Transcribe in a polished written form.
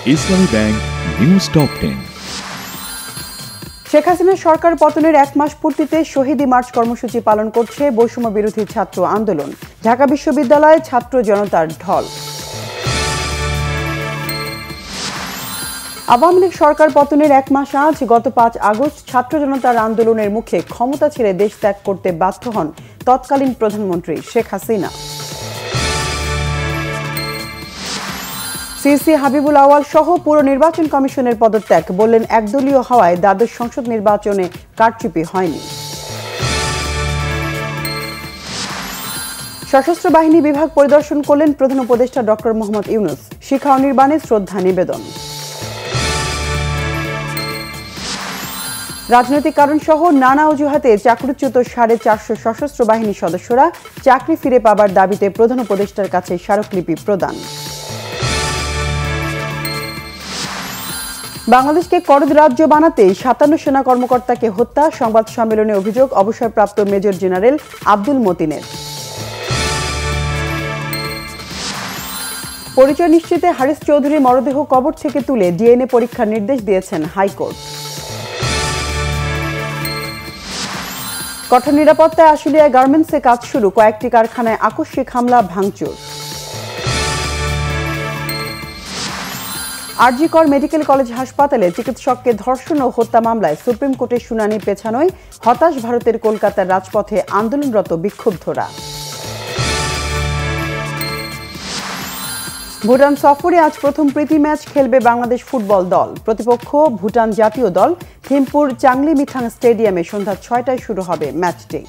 ইসলামী bank news top 10। Sheikh হাসিনার সরকার পতনের 1 মাস পূর্তিতে শহীদ March কর্মসূচি পালন করছে বৈষম্য বিরোধী ছাত্র আন্দোলন। ঢাকা বিশ্ববিদ্যালয়ে ছাত্র জনতার ঢল। আওয়ামী লীগ সরকার পতনের 1 মাস আজ গত 5 আগস্ট ছাত্র জনতার আন্দোলনের মুখে ক্ষমতা ছেড়ে দেশ ত্যাগ করতে বাধ্য হন তৎকালীন প্রধানমন্ত্রী শেখ হাসিনা। সিসি হাবিবুল আওয়াল সহ পুরো নির্বাচন কমিশনের পদত্যাগ, বললেন একদলীয় হওয়ায় দ্বাদশ সংসদ নির্বাচনে কারচুপি হয়নি। সশস্ত্র বাহিনী বিভাগ পরিদর্শন করলেন প্রধান উপদেষ্টা ডক্টর মোহাম্মদ ইউনূস, শিখা অনির্বাণে শ্রদ্ধা নিবেদন। রাজনৈতিক কারণ সহ নানা অজুহাতে চাকরিচ্যুত 450 সশস্ত্র বাহিনী সদস্যরা চাকরি ফিরে পাবার দাবিতে প্রধান উপদেষ্টার কাছে স্মারকলিপি প্রদান। বাংলাদেশকে করদ রাজ্য বানাতে 57 সেনা কর্মকর্তাকে হত্যা, সংবাদ সম্মেলনে অভিযোগ অবসরপ্রাপ্ত মেজর জেনারেল আব্দুল মতিনের। পরিচয় নিশ্চিতে হারিস চৌধুরীর মরদেহ কবর থেকে তুলে ডিএনএ পরীক্ষার নির্দেশ দিয়েছেন হাইকোর্ট। কঠোর নিরাপত্তায় আশুলিয়ায় গার্মেন্টসে কাজ শুরু, কয়েকটি কারখানায় আকস্মিক হামলা ভাঙচুর। আরজি কর মেডিকেল কলেজ হাসপাতালে চিকিৎসককে ধর্ষণ ও হত্যা মামলায় সুপ্রিম কোর্টের শুনানি পেছানোয় হতাশ ভারতের কলকাতার রাজপথে আন্দোলনরত বিক্ষুব্ধরা। ভুটান সফরে আজ প্রথম প্রীতি ম্যাচ খেলবে বাংলাদেশ ফুটবল দল। প্রতিপক্ষ ভুটান জাতীয় দল। থিম্পুর চাংলি মিথাং স্টেডিয়ামে সন্ধ্যা 6টায় শুরু হবে ম্যাচটি।